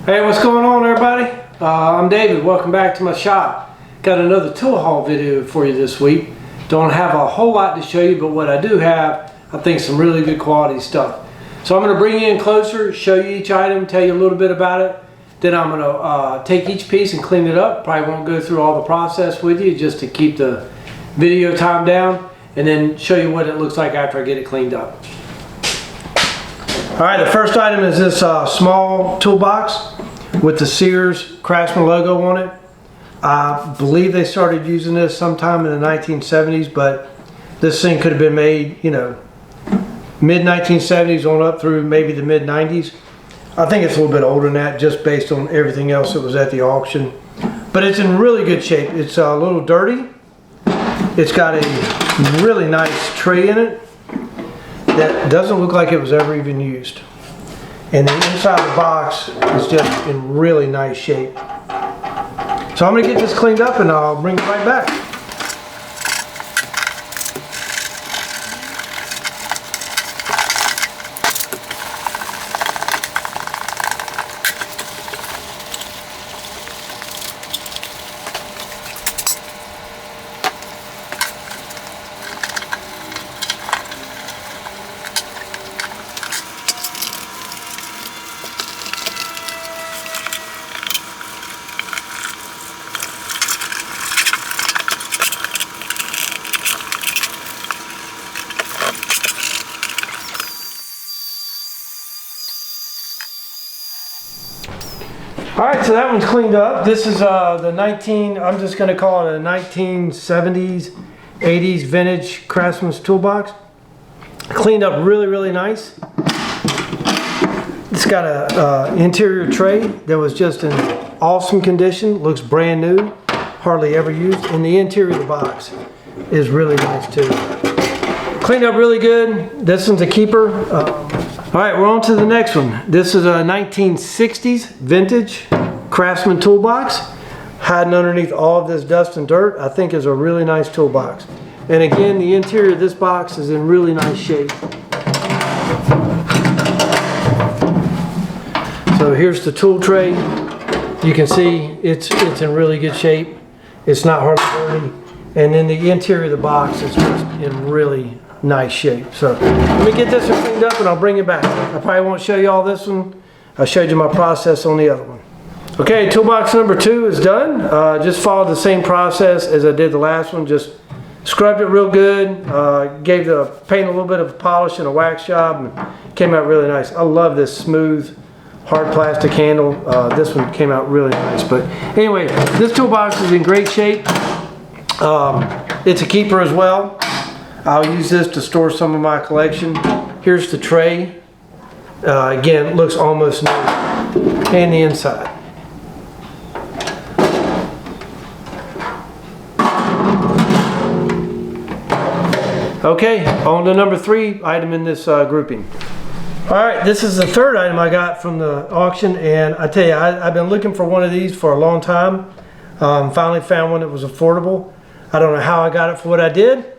Hey, what's going on, everybody? I'm David. Welcome back to my shop. Got another tool haul video for you this week. Don't have a whole lot to show you, but what I do have, I think, some really good quality stuff. So I'm going to bring you in closer, show you each item, tell you a little bit about it. Then I'm going to take each piece and clean it up. Probably won't go through all the process with you just to keep the video time down, and then show you what it looks like after I get it cleaned up. Alright, the first item is this small toolbox with the Sears Craftsman logo on it. I believe they started using this sometime in the 1970s, but this thing could have been made, you know, mid-1970s on up through maybe the mid-90s. I think it's a little bit older than that just based on everything else that was at the auction. But it's in really good shape. It's a little dirty. It's got a really nice tray in it that doesn't look like it was ever even used. And the inside of the box is just in really nice shape. So I'm going to get this cleaned up and I'll bring it right back. Alright, so that one's cleaned up. This is I'm just going to call it a 1970s, 80s vintage Craftsman's toolbox. Cleaned up really, really nice. It's got a interior tray that was just in awesome condition. Looks brand new, hardly ever used. And the interior of the box is really nice too. Cleaned up really good. This one's a keeper. Alright, we're on to the next one. This is a 1960s vintage Craftsman toolbox. Hiding underneath all of this dust and dirt, I think is a really nice toolbox. And again, the interior of this box is in really nice shape. So here's the tool tray. You can see it's in really good shape. It's not hardly dirty. And then the interior of the box is just in really nice shape. So let me get this one cleaned up and I'll bring it back. I probably won't show you all this one. I showed you my process on the other one. Okay, toolbox number 2 is done. Just followed the same process as I did the last one. Just scrubbed it real good. Gave the paint a little bit of a polish and a wax job, and came out really nice. I love this smooth, hard plastic handle. This one came out really nice. But anyway, this toolbox is in great shape. It's a keeper as well. I'll use this to store some of my collection. Here's the tray. Again, it looks almost new. And the inside. Okay, on to number 3 item in this grouping. Alright, this is the third item I got from the auction, and I tell you, I've been looking for one of these for a long time. Finally found one that was affordable. I don't know how I got it for what I did,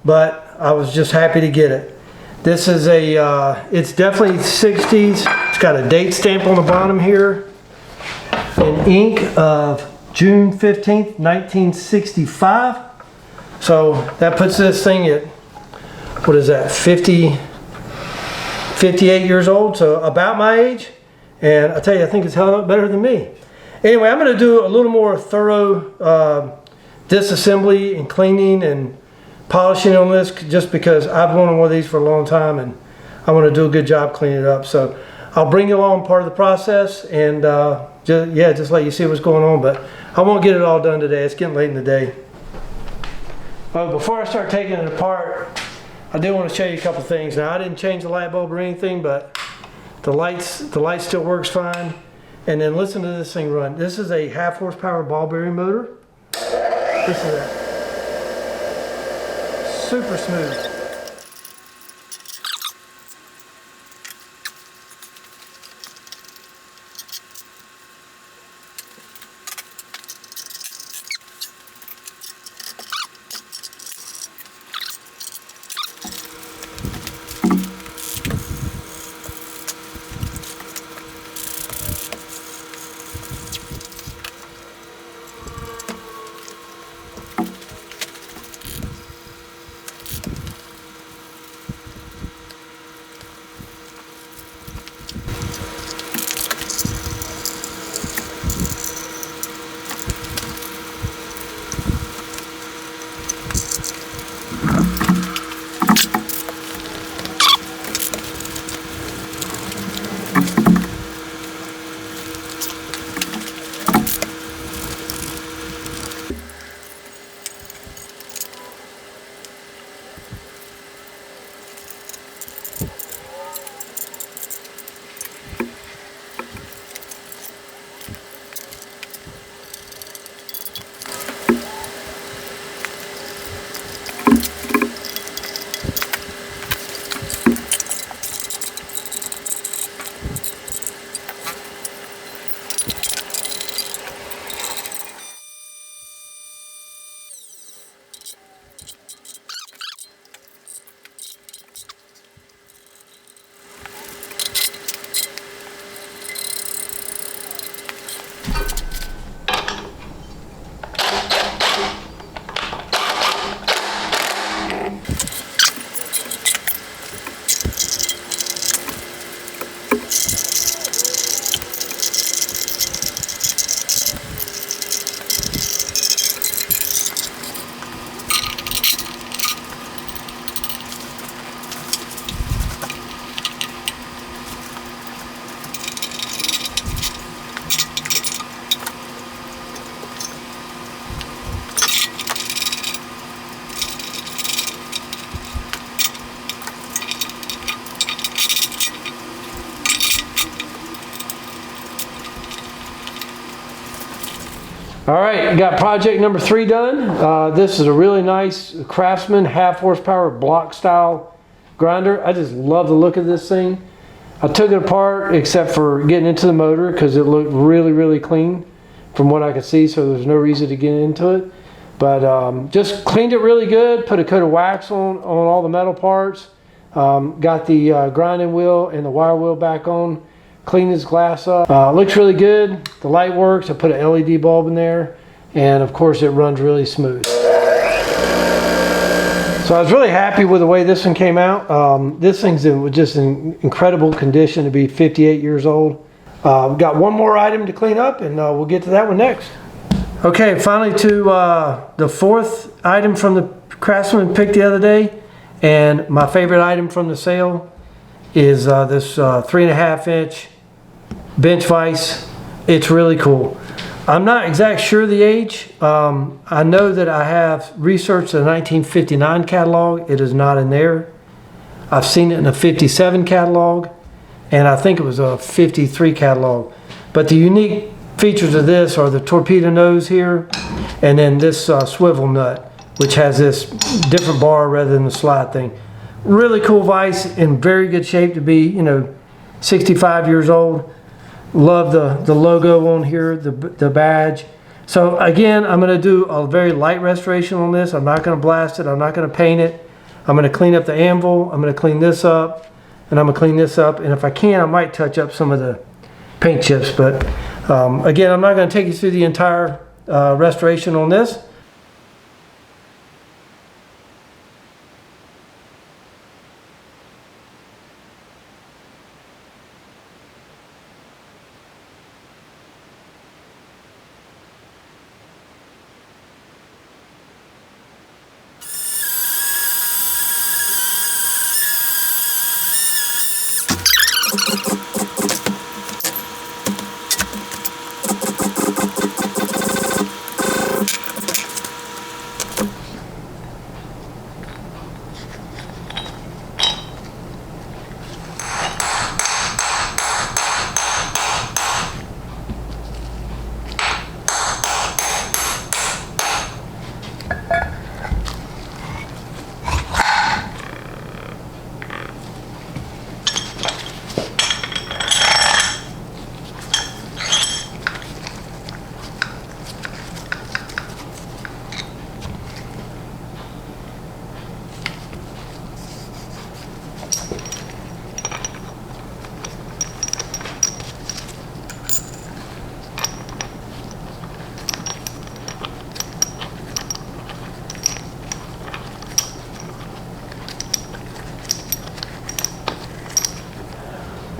but I was just happy to get it. This is it's definitely 60s. It's got a date stamp on the bottom here in ink of June 15th, 1965. So that puts this thing at, what is that, 58 years old, so about my age. And I tell you, I think it's held up better than me. Anyway, I'm going to do a little more thorough disassembly and cleaning and polishing on this, just because I've wanted one of these for a long time and I want to do a good job cleaning it up. So I'll bring you along part of the process and just let you see what's going on, but I won't get it all done today. It's getting late in the day. Before I start taking it apart, I do want to show you a couple things. Now, I didn't change the light bulb or anything, but the light still works fine. And then listen to this thing run. This is a 1/2 horsepower ball bearing motor. Listen to that. Super smooth. All right, got project number 3 done. This is a really nice Craftsman half horsepower block style grinder. I just love the look of this thing. I took it apart except for getting into the motor because it looked really clean from what I could see, so there's no reason to get into it. But just cleaned it really good, put a coat of wax on all the metal parts, got the grinding wheel and the wire wheel back on. Clean this glass up. Looks really good. The light works. I put an LED bulb in there, and of course it runs really smooth. So I was really happy with the way this one came out. This thing's in just in incredible condition to be 58 years old. Got one more item to clean up, and we'll get to that one next. Okay, finally to the 4th item from the Craftsman picked the other day, and my favorite item from the sale is this 3.5 inch bench vise. It's really cool. I'm not exactly sure the age. I know that I have researched the 1959 catalog. It is not in there. I've seen it in a 57 catalog, and I think it was a 53 catalog. But the unique features of this are the torpedo nose here, and then this swivel nut, which has this different bar rather than the slide thing. Really cool vise, in very good shape to be, 65 years old. Love the logo on here, the badge. So again, I'm going to do a very light restoration on this. I'm not going to blast it. I'm not going to paint it. I'm going to clean up the anvil. I'm going to clean this up, and I'm going to clean this up. And if I can, I might touch up some of the paint chips. But again, I'm not going to take you through the entire restoration on this.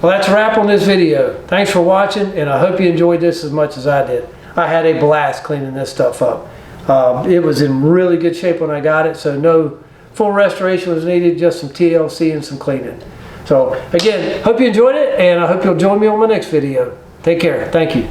Well, that's a wrap on this video. Thanks for watching, and I hope you enjoyed this as much as I did. I had a blast cleaning this stuff up. It was in really good shape when I got it, so no full restoration was needed, just some TLC and some cleaning. So So again, hope you enjoyed it, and I hope you'll join me on my next video. Take care. Thank you.